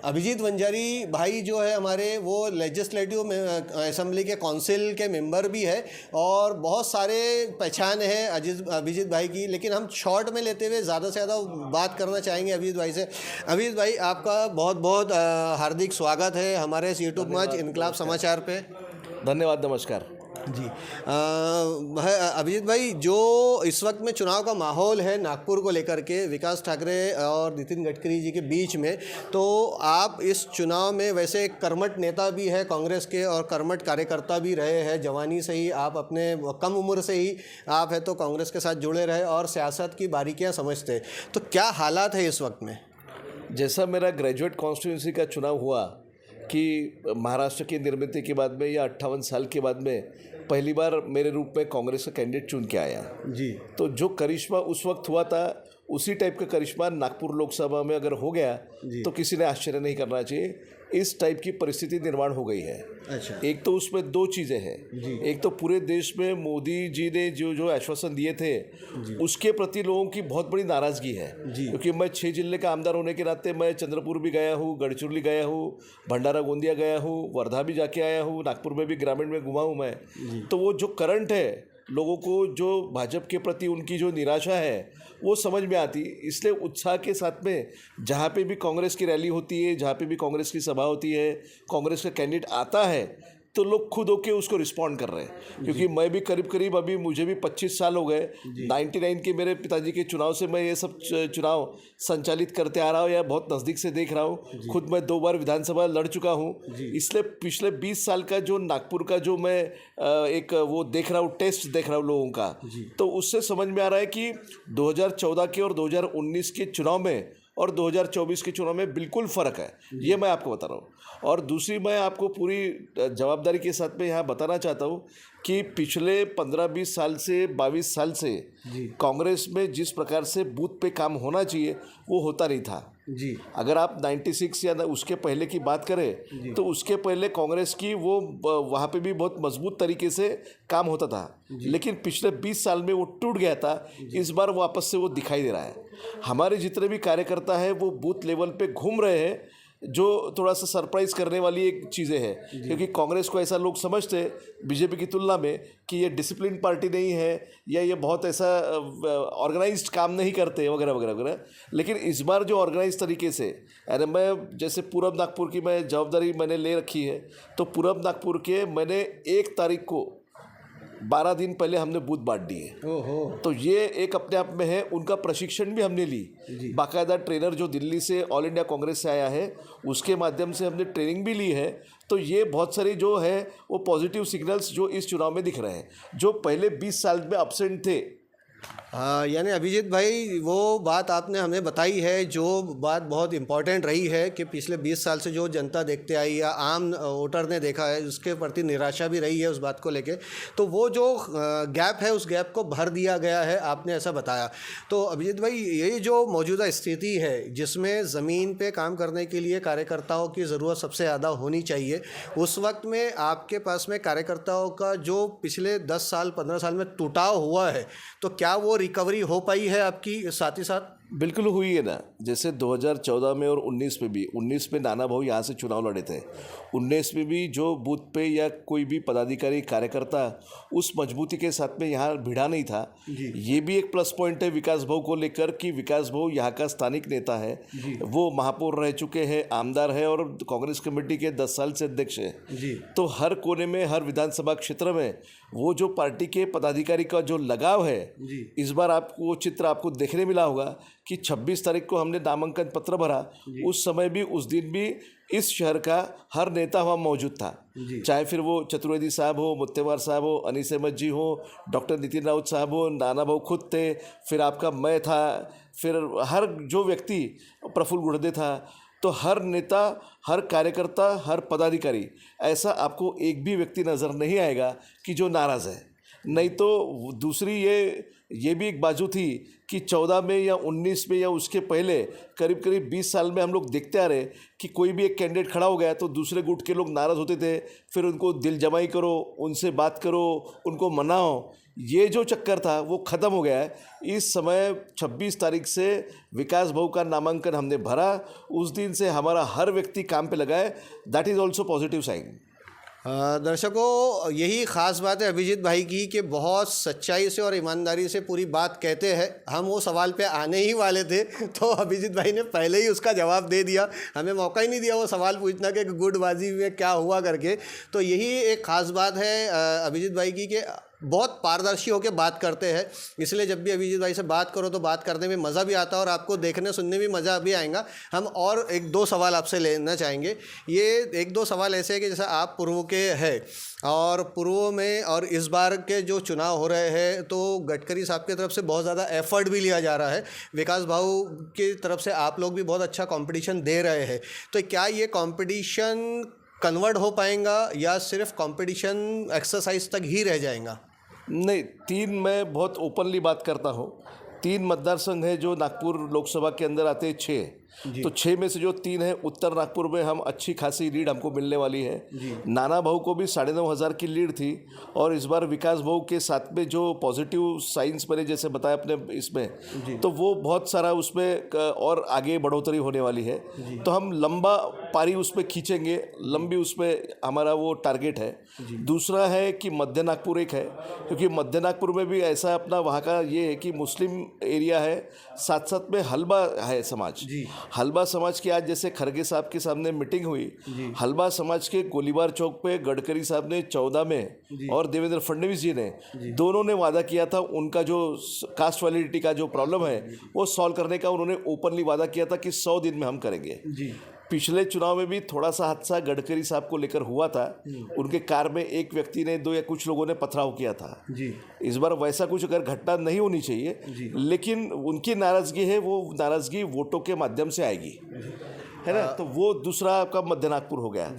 अभिजीत वंजारी भाई जो है हमारे, वो लेजिस्लेटिव असेंबली के काउंसिल के मेंबर भी है और बहुत सारे पहचान है अभिजीत भाई की। लेकिन हम शॉर्ट में लेते हुए ज़्यादा से ज़्यादा बात करना चाहेंगे अभिजीत भाई से। अभिजीत भाई, आपका बहुत बहुत हार्दिक स्वागत है हमारे यूट्यूब मंच इनकलाब समाचार पे। धन्यवाद, नमस्कार जी। अभिजीत भाई, जो इस वक्त में चुनाव का माहौल है नागपुर को लेकर के विकास ठाकरे और नितिन गडकरी जी के बीच में, तो आप इस चुनाव में वैसे एक कर्मठ नेता भी है कांग्रेस के और कर्मठ कार्यकर्ता भी रहे हैं। जवानी से ही आप, अपने कम उम्र से ही आप है तो कांग्रेस के साथ जुड़े रहे और सियासत की बारीकियां समझते। तो क्या हालात है इस वक्त में? जैसा मेरा ग्रेजुएट कॉन्स्टिट्यूंसी का चुनाव हुआ कि महाराष्ट्र की निर्मित के बाद में या 58 साल के बाद में पहली बार मेरे रूप में कांग्रेस का कैंडिडेट चुन के आया जी, तो जो करिश्मा उस वक्त हुआ था उसी टाइप का करिश्मा नागपुर लोकसभा में अगर हो गया तो किसी ने आश्चर्य नहीं करना चाहिए। इस टाइप की परिस्थिति निर्माण हो गई है। अच्छा। एक तो उसमें दो चीज़ें हैं। एक तो पूरे देश में मोदी जी ने जो जो आश्वासन दिए थे उसके प्रति लोगों की बहुत बड़ी नाराज़गी है, क्योंकि मैं 6 जिले का आमदार होने के नाते मैं चंद्रपुर भी गया हूँ, गढ़चिरौली गया हूँ, भंडारा गोंदिया गया हूँ, वर्धा भी जाके आया हूँ, नागपुर में भी ग्रामीण में घुमा हूँ मैं। तो वो जो करंट है लोगों को, जो भाजपा के प्रति उनकी जो निराशा है वो समझ में आती। इसलिए उत्साह के साथ में जहाँ पे भी कांग्रेस की रैली होती है, जहाँ पे भी कांग्रेस की सभा होती है, कांग्रेस का कैंडिडेट आता है तो लोग खुद होके उसको रिस्पॉन्ड कर रहे हैं। क्योंकि मैं भी करीब करीब, अभी मुझे भी 25 साल हो गए, 99 के मेरे पिताजी के चुनाव से मैं ये सब चुनाव संचालित करते आ रहा हूँ या बहुत नज़दीक से देख रहा हूँ। खुद मैं 2 बार विधानसभा लड़ चुका हूँ। इसलिए पिछले 20 साल का जो नागपुर का जो मैं एक वो देख रहा हूँ, टेस्ट देख रहा हूँ लोगों का, तो उससे समझ में आ रहा है कि 2014 के और 2019 के चुनाव में और 2024 के चुनाव में बिल्कुल फ़र्क है। ये मैं आपको बता रहा हूँ। और दूसरी, मैं आपको पूरी जवाबदारी के साथ में यहाँ बताना चाहता हूँ कि पिछले 15-20 साल से 22 साल से कांग्रेस में जिस प्रकार से बूथ पे काम होना चाहिए वो होता नहीं था जी। अगर आप 96 या उसके पहले की बात करें तो उसके पहले कांग्रेस की वो वहाँ पे भी बहुत मजबूत तरीके से काम होता था, लेकिन पिछले 20 साल में वो टूट गया था। इस बार वापस से वो दिखाई दे रहा है। हमारे जितने भी कार्यकर्ता हैं वो बूथ लेवल पे घूम रहे हैं, जो थोड़ा सा सरप्राइज करने वाली एक चीज़ें हैं, क्योंकि कांग्रेस को ऐसा लोग समझते हैं बीजेपी की तुलना में कि ये डिसिप्लिन पार्टी नहीं है या ये बहुत ऐसा ऑर्गेनाइज्ड काम नहीं करते वगैरह वगैरह वगैरह। लेकिन इस बार जो ऑर्गेनाइज तरीके से, यानी मैं जैसे पूरब नागपुर की मैं जवाबदारी मैंने ले रखी है, तो पूरब नागपुर के मैंने 1 तारीख को 12 दिन पहले हमने बूथ बांट दिए। तो ये एक अपने आप में है। उनका प्रशिक्षण भी हमने ली, बाकायदा ट्रेनर जो दिल्ली से ऑल इंडिया कांग्रेस से आया है उसके माध्यम से हमने ट्रेनिंग भी ली है। तो ये बहुत सारी जो है वो पॉजिटिव सिग्नल्स जो इस चुनाव में दिख रहे हैं, जो पहले 20 साल में एब्सेंट थे। यानी अभिजीत भाई, वो बात आपने हमें बताई है, जो बात बहुत इम्पॉर्टेंट रही है कि पिछले 20 साल से जो जनता देखते आई या आम वोटर ने देखा है उसके प्रति निराशा भी रही है उस बात को लेके। तो वो जो गैप है उस गैप को भर दिया गया है, आपने ऐसा बताया। तो अभिजीत भाई, ये जो मौजूदा स्थिति है जिसमें ज़मीन पे काम करने के लिए कार्यकर्ताओं की ज़रूरत सबसे ज़्यादा होनी चाहिए, उस वक्त में आपके पास में कार्यकर्ताओं का जो पिछले 10 साल 15 साल में टूटाव हुआ है, तो क्या वो रिकवरी हो पाई है आपकी साथ ही साथ? बिल्कुल हुई है ना। जैसे 2014 में और 19 में भी, 19 में नाना भाऊ यहाँ से चुनाव लड़े थे, 19 में भी जो बूथ पे या कोई भी पदाधिकारी कार्यकर्ता उस मजबूती के साथ में यहाँ भिड़ा नहीं था। ये भी एक प्लस पॉइंट है विकास भाऊ को लेकर कि विकास भाऊ यहाँ का स्थानिक नेता है, वो महापौर रह चुके हैं, आमदार है और कांग्रेस कमेटी के 10 साल से अध्यक्ष है। तो हर कोने में, हर विधानसभा क्षेत्र में वो जो पार्टी के पदाधिकारी का जो लगाव है, इस बार आपको वो चित्र आपको देखने मिला होगा कि 26 तारीख को हमने नामांकन पत्र भरा। उस समय भी, उस दिन भी इस शहर का हर नेता वहाँ मौजूद था, चाहे फिर वो चतुर्वेदी साहब हो, मुत्तेवार साहब हो, अनीस अहमद जी हो, डॉक्टर नितिन राउत साहब हो, नाना भाऊ खुद थे, फिर आपका मैं था, फिर हर जो व्यक्ति, प्रफुल्ल गुर्दे था। तो हर नेता, हर कार्यकर्ता, हर पदाधिकारी, ऐसा आपको एक भी व्यक्ति नज़र नहीं आएगा कि जो नाराज़ है। नहीं तो दूसरी ये भी एक बाजू थी कि 14 में या 19 में या उसके पहले करीब करीब 20 साल में हम लोग देखते आ रहे कि कोई भी एक कैंडिडेट खड़ा हो गया तो दूसरे गुट के लोग नाराज़ होते थे, फिर उनको दिल जमाई करो, उनसे बात करो, उनको मनाओ। ये जो चक्कर था वो ख़त्म हो गया है। इस समय 26 तारीख से विकास भाऊ का नामांकन हमने भरा, उस दिन से हमारा हर व्यक्ति काम पे लगा है। That is also positive sign. दर्शकों, यही ख़ास बात है अभिजीत भाई की कि बहुत सच्चाई से और ईमानदारी से पूरी बात कहते हैं। हम वो सवाल पे आने ही वाले थे तो अभिजीत भाई ने पहले ही उसका जवाब दे दिया, हमें मौका ही नहीं दिया वो सवाल पूछना कि गुटबाजी में क्या हुआ करके। तो यही एक ख़ास बात है अभिजीत भाई की कि बहुत पारदर्शी होकर बात करते हैं, इसलिए जब भी अभिजीत भाई से बात करो तो बात करने में मज़ा भी आता है और आपको देखने सुनने में मज़ा भी आएगा। हम और एक दो सवाल आपसे लेना चाहेंगे। ये एक दो सवाल ऐसे हैं कि जैसे आप पूर्व के हैं और पूर्व में और इस बार के जो चुनाव हो रहे हैं तो गडकरी साहब की तरफ से बहुत ज़्यादा एफर्ट भी लिया जा रहा है, विकास भाऊ की तरफ से आप लोग भी बहुत अच्छा कंपटीशन दे रहे हैं। तो क्या ये कंपटीशन कन्वर्ट हो पाएगा या सिर्फ कंपटीशन एक्सरसाइज तक ही रह जाएगा? नहीं, 3 मैं बहुत ओपनली बात करता हूँ। 3 मतदार संघ है जो नागपुर लोकसभा के अंदर आते हैं, 6। तो 6 में से जो 3 है उत्तर नागपुर में हम अच्छी खासी लीड हमको मिलने वाली है। नाना भाऊ को भी 9,500 की लीड थी और इस बार विकास भाऊ के साथ में जो पॉजिटिव साइंस मैंने जैसे बताया अपने इसमें, तो वो बहुत सारा उसमें और आगे बढ़ोतरी होने वाली है। तो हम लंबा पारी उसमें खींचेंगे, लंबी उसमें हमारा वो टारगेट है। दूसरा है कि मध्य नागपुर एक है, क्योंकि मध्य नागपुर में भी ऐसा अपना वहाँ का ये है कि मुस्लिम एरिया है, साथ साथ में हलबा है समाज। हलबा समाज की आज जैसे खरगे साहब के सामने मीटिंग हुई, हलबा समाज के गोलीबार चौक पे गडकरी साहब ने 14 में और देवेंद्र फडणवीस जी ने दोनों ने वादा किया था, उनका जो कास्ट वैलिडिटी का जो प्रॉब्लम है वो सॉल्व करने का उन्होंने ओपनली वादा किया था कि 100 दिन में हम करेंगे। पिछले चुनाव में भी थोड़ा सा हादसा गडकरी साहब को लेकर हुआ था, उनके कार में एक व्यक्ति ने 2 या कुछ लोगों ने पथराव किया था। इस बार वैसा कुछ अगर घटना नहीं होनी चाहिए, लेकिन उनकी नाराज़गी है, वो नाराज़गी वोटों के माध्यम से आएगी, है ना। तो वो दूसरा आपका मध्य नागपुर हो गया।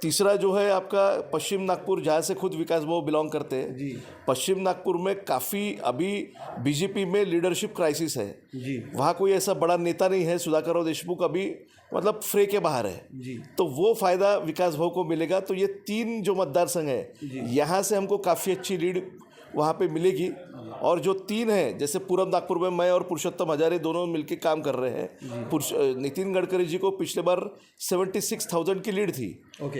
तीसरा जो है आपका पश्चिम नागपुर, जहाँ से खुद विकास भाऊ बिलोंग करते हैं। पश्चिम नागपुर में काफ़ी अभी बीजेपी में लीडरशिप क्राइसिस है। वहाँ कोई ऐसा बड़ा नेता नहीं है, सुधाकर देशमुख अभी मतलब फ्रे के बाहर है। तो वो फ़ायदा विकास भाऊ को मिलेगा। तो ये 3 जो मतदार संघ है, यहाँ से हमको काफ़ी अच्छी लीड वहाँ पे मिलेगी। और जो 3 है, जैसे पूरब नागपुर में मैं और पुरुषोत्तम हजारे दोनों मिलकर काम कर रहे हैं। नितिन गडकरी जी को पिछले बार 76,000 की लीड थी,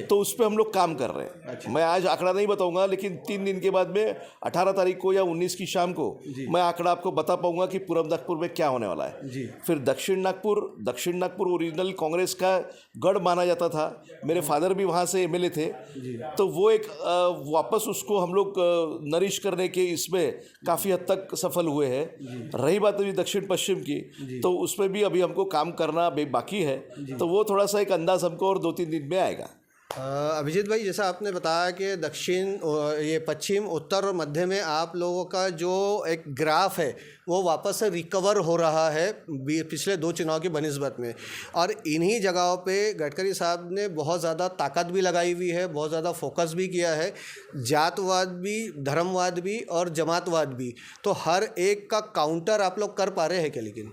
तो उस पर हम लोग काम कर रहे हैं। मैं आज आंकड़ा नहीं बताऊंगा, लेकिन 3 दिन के बाद में 18 तारीख को या 19 की शाम को मैं आंकड़ा आपको बता पाऊंगा कि पूरब नागपुर में क्या होने वाला है। फिर दक्षिण नागपुर ओरिजिनल कांग्रेस का गढ़ माना जाता था, मेरे फादर भी वहाँ से एमएलए थे। तो वो एक वापस उसको हम लोग नरिश करने के इसमें काफ़ी हद तक सफल हुए हैं। रही बात अभी दक्षिण पश्चिम की, तो उसमें भी अभी हमको काम करना बाकी है। तो वो थोड़ा सा एक अंदाज हमको और 2-3 दिन में आएगा। अभिजीत भाई, जैसा आपने बताया कि दक्षिण, ये पश्चिम, उत्तर और मध्य में आप लोगों का जो एक ग्राफ है वो वापस से रिकवर हो रहा है पिछले 2 चुनाव की बनिस्बत में, और इन्हीं जगहों पे गडकरी साहब ने बहुत ज़्यादा ताकत भी लगाई हुई है, बहुत ज़्यादा फोकस भी किया है, जातवाद भी, धर्मवाद भी और जमातवाद भी। तो हर एक का काउंटर आप लोग कर पा रहे हैं क्या? लेकिन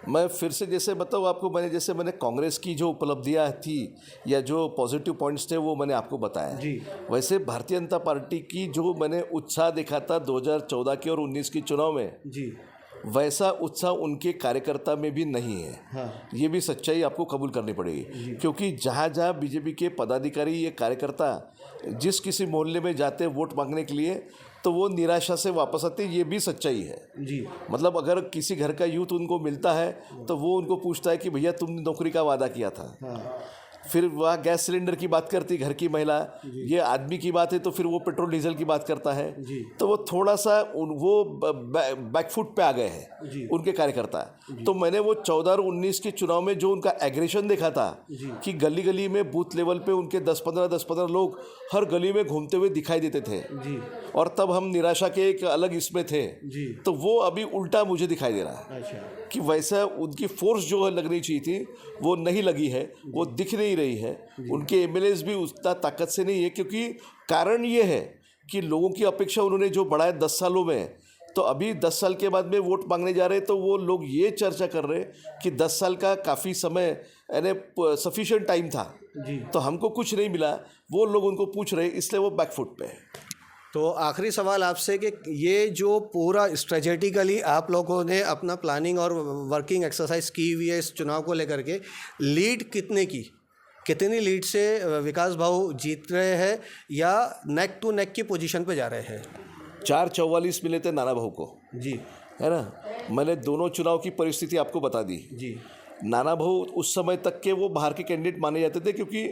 मैं फिर से जैसे बताऊँ आपको, मैंने कांग्रेस की जो उपलब्धियाँ थी या जो पॉजिटिव पॉइंट्स थे वो मैंने आपको बताया। वैसे भारतीय जनता पार्टी की जो मैंने उत्साह देखा था 2014 के और 19 के चुनाव में, वैसा उत्साह उनके कार्यकर्ता में भी नहीं है। ये भी सच्चाई आपको कबूल करनी पड़ेगी, क्योंकि जहाँ जहाँ बीजेपी के पदाधिकारी, ये कार्यकर्ता जिस किसी मोहल्ले में जाते हैं वोट मांगने के लिए, तो वो निराशा से वापस आते, ये भी सच्चाई है। मतलब अगर किसी घर का यूथ उनको मिलता है तो वो उनको पूछता है कि भैया तुमने नौकरी का वादा किया था। फिर वह गैस सिलेंडर की बात करती घर की महिला, ये आदमी की बात है तो फिर वो पेट्रोल डीजल की बात करता है। तो वो थोड़ा सा वो बैकफुट पे आ गए हैं उनके कार्यकर्ता। तो मैंने वो 14 और 19 के चुनाव में जो उनका एग्रेशन देखा था कि गली गली में बूथ लेवल पे उनके 10-15 लोग हर गली में घूमते हुए दिखाई देते थे, और तब हम निराशा के एक अलग इसमें थे। तो वो अभी उल्टा मुझे दिखाई दे रहा है कि वैसा उनकी फोर्स जो लगनी चाहिए थी वो नहीं लगी है, वो दिख नहीं रही है। उनके एमएलएस भी उतना ताकत से नहीं है, क्योंकि कारण ये है कि लोगों की अपेक्षा उन्होंने जो बढ़ाया 10 सालों में, तो अभी 10 साल के बाद में वोट मांगने जा रहे हैं, तो वो लोग ये चर्चा कर रहे हैं कि 10 साल का काफ़ी समय यानी सफिशिएंट टाइम था जी। तो हमको कुछ नहीं मिला, वो लोग उनको पूछ रहे, इसलिए वो बैकफुट पे है। तो आखिरी सवाल आपसे कि ये जो पूरा स्ट्रेटेजिकली आप लोगों ने अपना प्लानिंग और वर्किंग एक्सरसाइज की हुई है इस चुनाव को लेकर के, लीड कितनी लीड से विकास भाऊ जीत रहे हैं या नेक टू नेक की पोजीशन पे जा रहे हैं? 444 मिले थे नाना भाऊ को, जी है ना। मैंने दोनों चुनाव की परिस्थिति आपको बता दी। जी नाना भाऊ उस समय तक के वो बाहर के कैंडिडेट माने जाते थे क्योंकि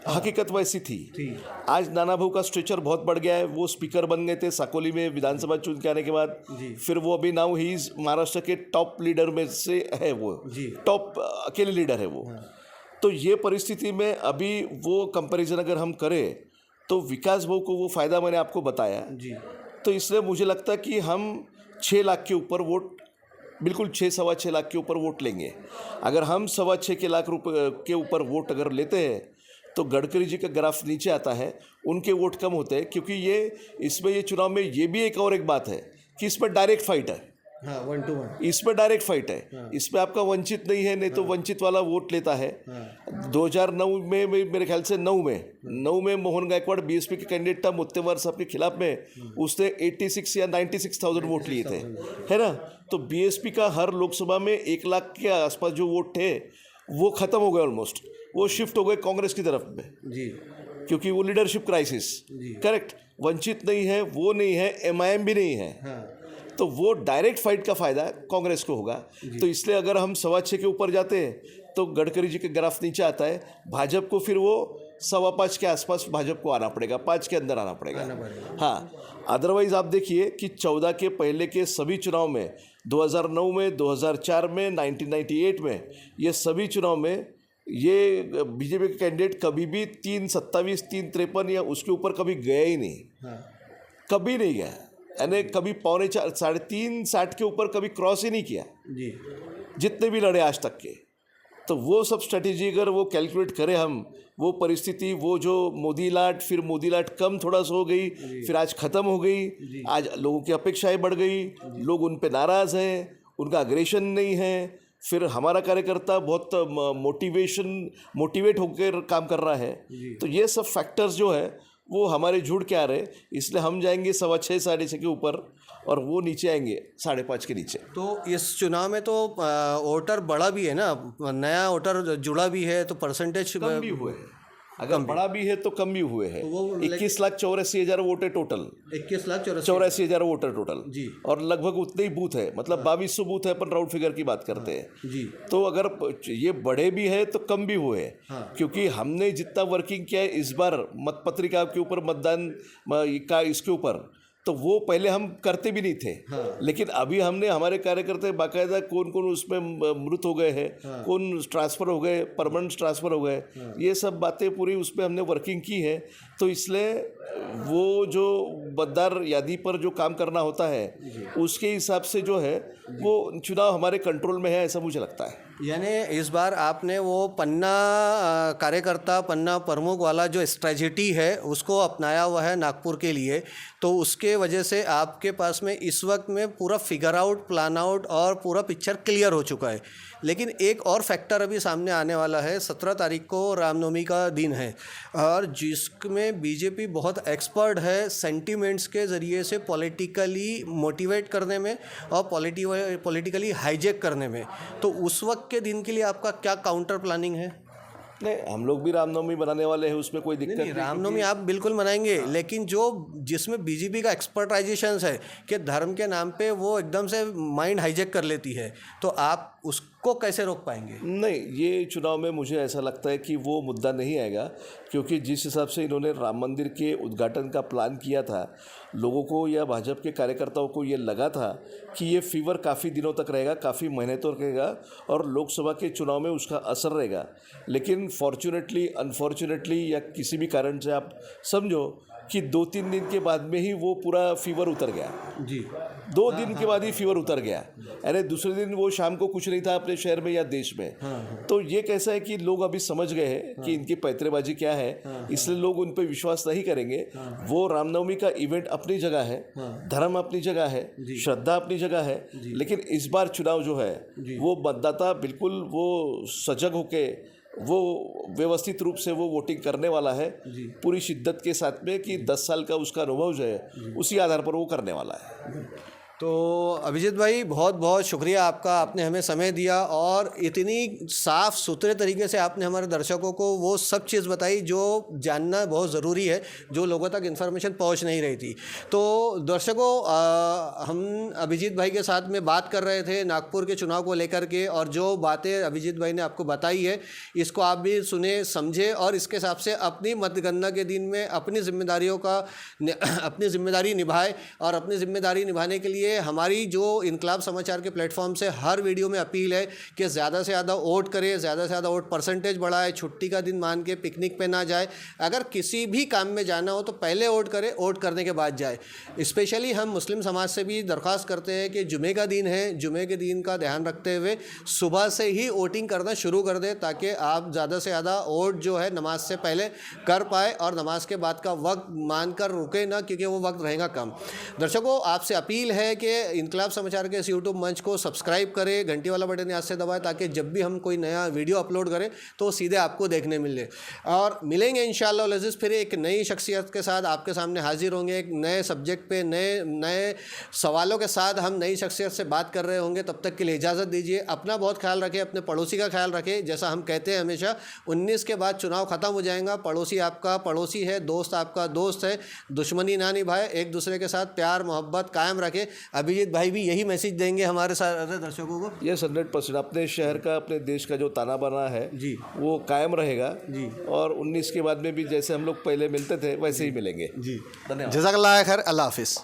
हकीकत वैसी थी। आज नाना भाऊ का स्ट्रेचर बहुत बढ़ गया है, वो स्पीकर बन गए थे साकोली में विधानसभा चुन के आने के बाद। फिर वो अभी नाउ ही इज महाराष्ट्र के टॉप लीडर में से है, वो टॉप अकेले लीडर है वो। तो ये परिस्थिति में अभी वो कंपैरिजन अगर हम करें तो विकास भाऊ को वो फ़ायदा मैंने आपको बताया जी। तो इसलिए मुझे लगता है कि हम 6 लाख के ऊपर वोट, बिल्कुल 6-6.25 लाख के ऊपर वोट लेंगे। अगर हम 6.25 लाख रुपए के ऊपर वोट अगर लेते हैं तो गडकरी जी का ग्राफ नीचे आता है, उनके वोट कम होते हैं क्योंकि ये इसमें ये चुनाव में ये भी एक और एक बात है कि इसमें डायरेक्ट फाइट है। हाँ, 1 to 1 इसमें डायरेक्ट फाइट है। इसमें आपका वंचित नहीं है, नहीं तो वंचित वाला वोट लेता है। 2009 में मेरे ख्याल से 9 में मोहन गायकवाड़ बीएसपी के कैंडिडेट था मुत्तेवर साहब के खिलाफ में, उसने 86 या 96,000 वोट लिए थे, है ना। तो बीएसपी का हर लोकसभा में 1 लाख के आसपास जो वोट थे वो ख़त्म हो गए ऑलमोस्ट, वो शिफ्ट हो गए कांग्रेस की तरफ में जी, क्योंकि वो लीडरशिप क्राइसिस। करेक्ट, वंचित नहीं है, वो नहीं है, एमआईएम भी नहीं है। हाँ, तो वो डायरेक्ट फाइट का फ़ायदा कांग्रेस को होगा। तो इसलिए अगर हम 6.25 के ऊपर जाते हैं तो गडकरी जी का ग्राफ नीचे आता है, भाजपा को फिर वो 5.25 के आसपास भाजपा को आना पड़ेगा, 5 के अंदर आना पड़ेगा। हाँ, अदरवाइज़ आप देखिए कि 14 के पहले के सभी चुनाव में, 2009 में, 2004 में, 1998 में, ये सभी चुनाव में ये बीजेपी के कैंडिडेट कभी भी 327, 353 या उसके ऊपर कभी गया ही नहीं। कभी नहीं गया, यानी कभी 3.25, 3.5, 60 के ऊपर कभी क्रॉस ही नहीं किया जी। जितने भी लड़े आज तक के। तो वो सब स्ट्रेटेजी अगर वो कैलकुलेट करें हम, वो परिस्थिति, वो जो मोदी लाट, फिर मोदी लाट कम थोड़ा सा हो गई, फिर आज ख़त्म हो गई, आज लोगों की अपेक्षाएं बढ़ गई, लोग उन पे नाराज़ हैं, उनका अग्रेशन नहीं है, फिर हमारा कार्यकर्ता बहुत मोटिवेट होकर काम कर रहा है। तो ये सब फैक्टर्स जो है वो हमारे जुड़ के आ रहे, इसलिए हम जाएंगे 6.25, 6.5 के ऊपर और वो नीचे आएंगे 5.5 के नीचे। तो इस चुनाव में तो वोटर बढ़ा भी है ना, नया वोटर जुड़ा भी है, तो परसेंटेज कम भी हुए हैं, अगर बड़ा भी है तो कम भी हुए हैं। 21,84,000 वोटर टोटल, 21,84,000 वोटर टोटल जी। और लगभग उतने ही बूथ है, मतलब 2200 बूथ है, अपन राउंड फिगर की बात करते हैं जी। तो अगर ये बड़े भी है तो कम भी हुए हैं, क्योंकि हमने जितना वर्किंग किया है इस बार मतपत्रिका के ऊपर, मतदान का इसके ऊपर, तो वो पहले हम करते भी नहीं थे। लेकिन अभी हमने, हमारे कार्यकर्ता बाकायदा कौन कौन उसमें मृत हो गए हैं, कौन ट्रांसफ़र हो गए, परमानेंट ट्रांसफ़र हो गए, ये सब बातें पूरी उसमें हमने वर्किंग की है। तो इसलिए वो जो मतदार यादी पर जो काम करना होता है उसके हिसाब से जो है वो चुनाव हमारे कंट्रोल में है, ऐसा मुझे लगता है। यानी इस बार आपने वो पन्ना कार्यकर्ता, पन्ना प्रमुख वाला जो स्ट्रेटजी है उसको अपनाया हुआ है नागपुर के लिए, तो उसके वजह से आपके पास में इस वक्त में पूरा फिगर आउट, प्लान आउट और पूरा पिक्चर क्लियर हो चुका है। लेकिन एक और फैक्टर अभी सामने आने वाला है, 17 तारीख को रामनवमी का दिन है और जिसमें बीजेपी बहुत एक्सपर्ट है सेंटिमेंट्स के ज़रिए से पॉलिटिकली मोटिवेट करने में और पॉलिटिकली हाईजैक करने में। तो उस वक्त के दिन के लिए आपका क्या काउंटर प्लानिंग है? नहीं, हम लोग भी रामनवमी मनाने वाले हैं, उसमें कोई दिक्कत नहीं। रामनवमी आप बिल्कुल मनाएंगे, लेकिन जिसमें बीजेपी का एक्सपर्टाइजेशन है कि धर्म के नाम पे वो एकदम से माइंड हाईजैक कर लेती है, तो आप उसको कैसे रोक पाएंगे? नहीं, ये चुनाव में मुझे ऐसा लगता है कि वो मुद्दा नहीं आएगा, क्योंकि जिस हिसाब से इन्होंने राम मंदिर के उद्घाटन का प्लान किया था, लोगों को या भाजपा के कार्यकर्ताओं को ये लगा था कि ये फीवर काफ़ी दिनों तक रहेगा, काफ़ी महीने तक रहेगा और लोकसभा के चुनाव में उसका असर रहेगा। लेकिन फॉर्चुनेटली, अनफॉर्चुनेटली या किसी भी कारण से आप समझो कि 2-3 दिन के बाद में ही वो पूरा फीवर उतर गया। जी 2 दिन के बाद ही फीवर उतर गया, अरे दूसरे दिन वो शाम को कुछ नहीं था अपने शहर में या देश में। तो ये कैसा है कि लोग अभी समझ गए हैं कि इनकी पैतरेबाजी क्या है, इसलिए लोग उन पर विश्वास नहीं करेंगे। वो रामनवमी का इवेंट अपनी जगह है, धर्म अपनी जगह है, श्रद्धा अपनी जगह है, लेकिन इस बार चुनाव जो है वो मतदाता बिल्कुल वो सजग होके वो व्यवस्थित रूप से वो वोटिंग करने वाला है पूरी शिद्दत के साथ में, कि 10 साल का उसका अनुभव जो है उसी आधार पर वो करने वाला है। तो अभिजीत भाई बहुत बहुत शुक्रिया आपका, आपने हमें समय दिया और इतनी साफ़ सुथरे तरीके से आपने हमारे दर्शकों को वो सब चीज़ बताई जो जानना बहुत ज़रूरी है, जो लोगों तक इन्फॉर्मेशन पहुंच नहीं रही थी। तो दर्शकों हम अभिजीत भाई के साथ में बात कर रहे थे नागपुर के चुनाव को लेकर के, और जो बातें अभिजीत भाई ने आपको बताई है इसको आप भी सुने समझे और इसके हिसाब से अपनी मतगणना के दिन में अपनी जिम्मेदारी निभाए। और अपनी जिम्मेदारी निभाने के लिए हमारी जो इनकलाब समाचार के प्लेटफॉर्म से हर वीडियो में अपील है कि ज़्यादा से ज़्यादा वोट करें, ज़्यादा से ज़्यादा वोट परसेंटेज बढ़ाए, छुट्टी का दिन मान के पिकनिक पे ना जाए, अगर किसी भी काम में जाना हो तो पहले वोट करें, वोट करने के बाद जाए। स्पेशली हम मुस्लिम समाज से भी दरख्वास्त करते हैं कि जुमे का दिन है, जुमे के दिन का ध्यान रखते हुए सुबह से ही वोटिंग करना शुरू कर दें, ताकि आप ज़्यादा से ज़्यादा वोट जो है नमाज से पहले कर पाए और नमाज के बाद का वक्त मानकर रुके ना, क्योंकि वो वक्त रहेगा कम। दर्शकों आपसे अपील है कि इनकलाब समाचार के इस यूट्यूब मंच को सब्सक्राइब करें, घंटी वाला बटन याद से दबाएं, ताकि जब भी हम कोई नया वीडियो अपलोड करें तो सीधे आपको देखने मिले। और मिलेंगे इंशाअल्लाह अज़ीज़ फिर एक नई शख्सियत के साथ आपके सामने हाजिर होंगे, एक नए सब्जेक्ट पे नए सवालों के साथ हम नई शख्सियत से बात कर रहे होंगे। तब तक के लिए इजाज़त दीजिए, अपना बहुत ख्याल रखें, अपने पड़ोसी का ख्याल रखें। जैसा हम कहते हैं हमेशा 19 के बाद चुनाव ख़त्म हो जाएगा, पड़ोसी आपका पड़ोसी है, दोस्त आपका दोस्त है, दुश्मनी ना निभाए, एक दूसरे के साथ प्यार मोहब्बत कायम रखें। अभिजीत भाई भी यही मैसेज देंगे हमारे सारे दर्शकों को। यस 100% अपने शहर का अपने देश का जो ताना बाना है जी वो कायम रहेगा जी, और 19 के बाद में भी जैसे हम लोग पहले मिलते थे वैसे ही मिलेंगे जी। धन्यवाद। जज़ाकल्लाह खैर, अल्लाह हाफिज़।